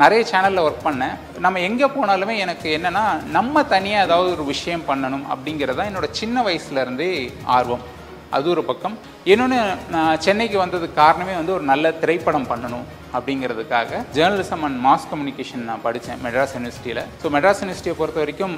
நிறைய சேனலில் ஒர்க் பண்ணேன். நம்ம எங்கே போனாலுமே எனக்கு என்னென்னா நம்ம தனியாக ஏதாவது ஒரு விஷயம் பண்ணணும் அப்படிங்கிறது தான் என்னோடய சின்ன வயசுலேருந்தே ஆர்வம். அது ஒரு பக்கம். இன்னொன்று, நான் சென்னைக்கு வந்ததுக்கு காரணமே வந்து ஒரு நல்ல திரைப்படம் பண்ணணும் அப்படிங்கிறதுக்காக ஜேர்னலிசம் அண்ட் மாஸ் கம்யூனிகேஷன் நான் படித்தேன் மெட்ராஸ் யூனிவர்சிட்டியில். ஸோ மெட்ராஸ் யூனிவர்சிட்டியை பொறுத்த வரைக்கும்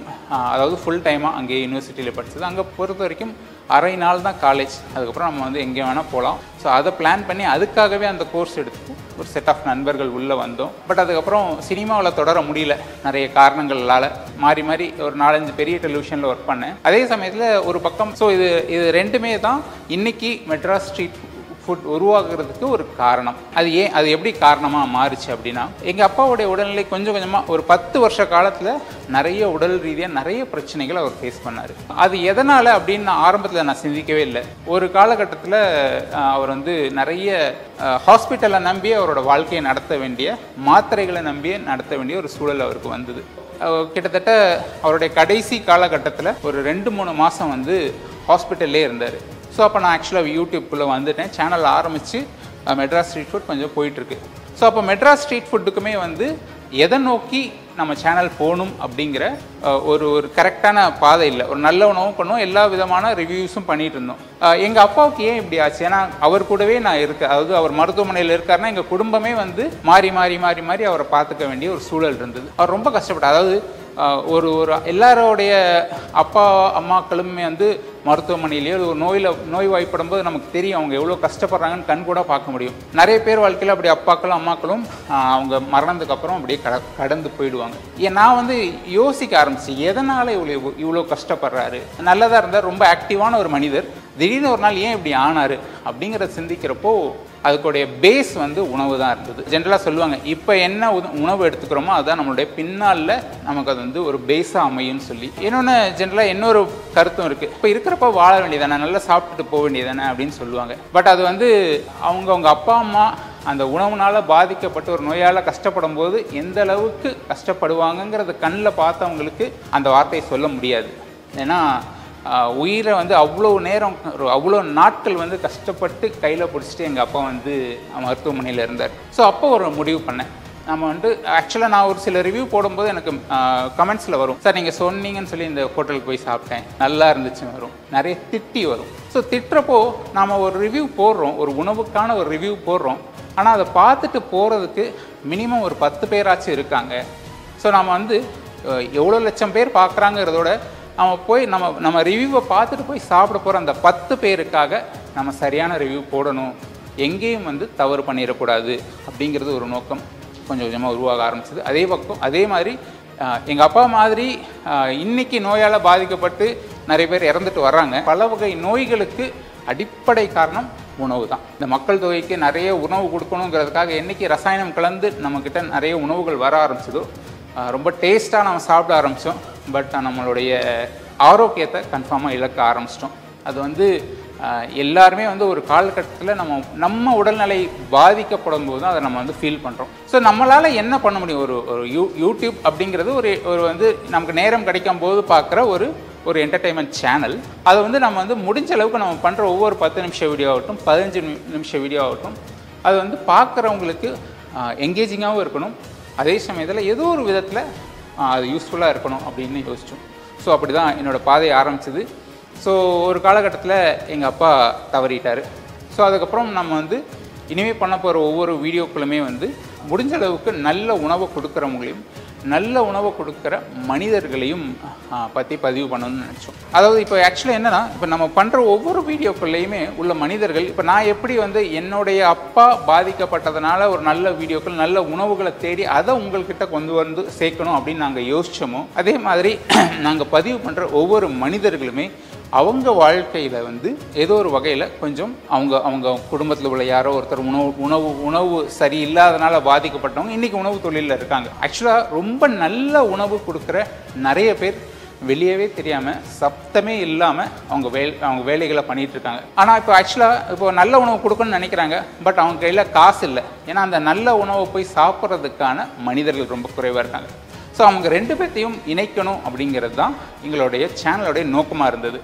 அதாவது ஃபுல் டைமாக அங்கே யூனிவர்சிட்டியில் படித்தது. அங்கே பொறுத்த வரைக்கும் அரை நாள் தான் காலேஜ். அதுக்கப்புறம் நம்ம வந்து எங்கே வேணால் போகலாம். ஸோ அதை பிளான் பண்ணி அதுக்காகவே அந்த கோர்ஸ் எடுத்து ஒரு செட் ஆஃப் நண்பர்கள் உள்ளே வந்தோம். பட் அதுக்கப்புறம் சினிமாவில் தொடர முடியல, நிறைய காரணங்களால் மாறி மாறி ஒரு 4-5 பெரிய டெலிவிஷனில் ஒர்க் பண்ணேன். அதே சமயத்தில் ஒரு பக்கம் ஸோ இது ரெண்டுமே தான் இன்றைக்கி மெட்ராஸ் ஸ்ட்ரீட் ஃபுட் உருவாக்குறதுக்கு ஒரு காரணம். அது எப்படி காரணமாக மாறுச்சு அப்படின்னா, எங்கள் அப்பாவுடைய உடல்நிலை கொஞ்சம் கொஞ்சமாக ஒரு 10 வருஷ காலத்தில் நிறைய உடல் ரீதியாக நிறைய பிரச்சனைகளை அவர் ஃபேஸ் பண்ணார். அது எதனால் அப்படின்னு நான் ஆரம்பத்தில் நான் சிந்திக்கவே இல்லை. ஒரு காலகட்டத்தில் அவர் வந்து நிறைய ஹாஸ்பிட்டலை நம்பி அவரோட வாழ்க்கையை நடத்த வேண்டிய, மாத்திரைகளை நம்பியே நடத்த வேண்டிய ஒரு சூழல் அவருக்கு வந்தது. கிட்டத்தட்ட அவருடைய கடைசி காலகட்டத்தில் ஒரு 2-3 மாதம் வந்து ஹாஸ்பிட்டல்லே இருந்தார். ஸோ அப்போ நான் ஆக்சுவலாக யூடியூப்குள்ளே வந்துட்டேன். சேனல் ஆரம்பித்து மெட்ராஸ் ஸ்ட்ரீட் ஃபுட் கொஞ்சம் போயிட்டுருக்கு. ஸோ அப்போ மெட்ராஸ் ஸ்ட்ரீட் ஃபுட்டுக்குமே வந்து எதை நோக்கி நம்ம சேனல் போகணும் அப்படிங்கிற ஒரு கரெக்டான பாதை இல்லை. ஒரு நல்ல உணவும் பண்ணுவோம், எல்லா விதமான ரிவ்யூஸும் பண்ணிகிட்டு இருந்தோம். எங்கள் அப்பாவுக்கு ஏன் இப்படி ஆச்சு? ஏன்னா அவர் கூடவே நான் இருக்கேன். அதாவது அவர் மருத்துவமனையில் இருக்காருன்னா எங்கள் குடும்பமே வந்து மாறி மாறி மாறி மாறி அவரை பார்த்துக்க வேண்டிய ஒரு சூழல் இருந்தது. அவர் ரொம்ப கஷ்டப்பட்டார். அதாவது ஒரு எல்லாரோடைய அப்பா அம்மாக்களுமே வந்து மருத்துவமனையிலேயோ ஒரு நோய்வாய்ப்படும் போது நமக்கு தெரியும் அவங்க எவ்வளோ கஷ்டப்படுறாங்கன்னு கண் கூட பார்க்க முடியும். நிறைய பேர் வாழ்க்கையில் அப்படி அப்பாக்களும் அம்மாக்களும் அவங்க மரணத்துக்கு அப்புறம் அப்படியே கடந்து போயிடுவாங்க. நான் வந்து யோசிக்க ஆரம்பிச்சு, எதனால் இவ்வளோ கஷ்டப்படுறாரு? நல்லதாக இருந்தார், ரொம்ப ஆக்டிவான ஒரு மனிதர், திடீர்னு ஒரு நாள் ஏன் இப்படி ஆனார் அப்படிங்கிறத சிந்திக்கிறப்போ அதுக்குடைய பேஸ் வந்து உணவு தான் இருந்தது. ஜென்ரலாக சொல்லுவாங்க, இப்போ என்ன உணவு எடுத்துக்கிறோமோ அதுதான் நம்மளுடைய பின்னால் நமக்கு அது வந்து ஒரு பேஸாக அமையும்னு சொல்லி. இன்னொன்று ஜென்ரலாக இன்னொரு கருத்தும் இருக்குது, இப்போ இருக்கிறப்ப வாழ வேண்டியதானே, நல்லா சாப்பிட்டுட்டு போக வேண்டியதானே அப்படின்னு சொல்லுவாங்க. பட் அது வந்து அவங்க அப்பா அம்மா அந்த உணவுனால் பாதிக்கப்பட்டு ஒரு நோயால் கஷ்டப்படும் போது எந்த அளவுக்கு கஷ்டப்படுவாங்கங்கிறத கண்ணில் பார்த்தவங்களுக்கு அந்த வார்த்தையை சொல்ல முடியாது. ஏன்னா உயிரை வந்து அவ்வளோ நேரம், அவ்வளோ நாட்கள் வந்து கஷ்டப்பட்டு கையில் பிடிச்சிட்டு எங்கள் அப்பா வந்து மருத்துவமனையில் இருந்தார். ஸோ அப்போ ஒரு முடிவு பண்ணேன், நம்ம வந்து ஆக்சுவலாக நான் ஒரு சில ரிவ்யூ போடும்போது எனக்கு கமெண்ட்ஸில் வரும், சார் நீங்கள் சொன்னீங்கன்னு சொல்லி இந்த ஹோட்டலுக்கு போய் சாப்பிட்டேன் நல்லா இருந்துச்சுன்னு வரும், நிறைய திட்டி வரும். ஸோ திட்டுறப்போ நாம் ஒரு ரிவ்யூ போடுறோம், ஒரு உணவுக்கான ஒரு ரிவ்யூ போடுறோம், ஆனால் அதை பார்த்துட்டு போகிறதுக்கு மினிமம் ஒரு 10 பேராச்சும் இருக்காங்க. ஸோ நம்ம வந்து எவ்வளோ லட்சம் பேர் பார்க்குறாங்கிறதோட நம்ம ரிவ்யூவை பார்த்துட்டு போய் சாப்பிட போகிற அந்த 10 பேருக்காக நம்ம சரியான ரிவ்யூ போடணும், எங்கேயும் வந்து தவறு பண்ணிடக்கூடாது அப்படிங்கிறது ஒரு நோக்கம் கொஞ்சம் கொஞ்சமாக உருவாக ஆரம்பிச்சது. அதே மாதிரி எங்கள் அப்பா மாதிரி இன்றைக்கி நோயால் பாதிக்கப்பட்டு நிறைய பேர் இறந்துட்டு வர்றாங்க. பல வகை நோய்களுக்கு அடிப்படை காரணம் உணவு தான். இந்த மக்கள் தொகைக்கு நிறைய உணவு கொடுக்கணுங்கிறதுக்காக என்றைக்கு ரசாயனம் கலந்து நம்மக்கிட்ட நிறைய உணவுகள் வர ஆரம்பிச்சதோ ரொம்ப டேஸ்ட்டாக நம்ம சாப்பிட ஆரம்பித்தோம். பட் நம்மளுடைய ஆரோக்கியத்தை கன்ஃபார்மாக இழக்க ஆரம்பிச்சிட்டோம். அது வந்து எல்லாருமே வந்து ஒரு காலகட்டத்தில் நம்ம உடல்நிலை பாதிக்கப்படும் போது தான் அதை நம்ம வந்து ஃபீல் பண்ணுறோம். ஸோ நம்மளால் என்ன பண்ண முடியும்? ஒரு யூடியூப் அப்படிங்கிறது ஒரு வந்து நமக்கு நேரம் கிடைக்கும் போது பார்க்குற ஒரு என்டர்டெயின்மெண்ட் சேனல். அதை வந்து நம்ம வந்து முடிஞ்ச அளவுக்கு நம்ம பண்ணுற ஒவ்வொரு 10 நிமிஷ வீடியோ ஆகட்டும், 15 நிமிஷ வீடியோ ஆகட்டும், அது வந்து பார்க்குறவங்களுக்கு என்கேஜிங்காகவும் இருக்கணும், அதே சமயத்தில் ஏதோ ஒரு விதத்தில் அது யூஸ்ஃபுல்லாக இருக்கணும் அப்படின்னு யோசித்தோம். ஸோ அப்படி தான் என்னோடய பாதை ஆரம்பிச்சது. ஸோ ஒரு காலகட்டத்தில் எங்கள் அப்பா தவறிட்டார். ஸோ அதுக்கப்புறம் நம்ம வந்து இனிமேல் பண்ண போகிற ஒவ்வொரு வீடியோக்களுமே வந்து முடிஞ்ச அளவுக்கு நல்ல உணவை கொடுக்குறவங்களையும் நல்ல உணவை கொடுக்குற மனிதர்களையும் பற்றி பதிவு பண்ணணும்னு நினச்சோம். அதாவது இப்போ ஆக்சுவலாக என்னென்னா, இப்போ நம்ம பண்ணுற ஒவ்வொரு வீடியோக்கள்லையுமே உள்ள மனிதர்கள், இப்போ நான் எப்படி வந்து என்னுடைய அப்பா பாதிக்கப்பட்டதுனால ஒரு நல்ல வீடியோக்கள் நல்ல உணவுகளை தேடி அதை உங்கள்கிட்ட கொண்டு வந்து சேர்க்கணும் அப்படின்னு நாங்கள் யோசித்தோமோ, அதே மாதிரி நாங்கள் பதிவு பண்ணுற ஒவ்வொரு மனிதர்களுமே அவங்க வாழ்க்கையில் வந்து ஏதோ ஒரு வகையில் கொஞ்சம் அவங்க குடும்பத்தில் உள்ள யாரோ ஒருத்தர் உணவு சரியில்லாதனால பாதிக்கப்பட்டவங்க இன்றைக்கி உணவு தொழிலில் இருக்காங்க. ஆக்சுவலாக ரொம்ப நல்ல உணவு கொடுக்குற நிறைய பேர் வெளியவே தெரியாமல் சத்தமே இல்லாமல் அவங்க வேலைகளை பண்ணிகிட்டு இருக்காங்க. ஆனால் இப்போ ஆக்சுவலாக இப்போ நல்ல உணவு கொடுக்கணும்னு நினைக்கிறாங்க, பட் அவங்க கையில் காசு இல்லை. ஏன்னா அந்த நல்ல உணவை போய் சாப்பிட்றதுக்கான மனிதர்கள் ரொம்ப குறைவாக இருக்காங்க. ஸோ அவங்க 2 பேர்த்தையும் இணைக்கணும் அப்படிங்கிறது தான் எங்களுடைய சேனலுடைய நோக்கமாக இருந்தது.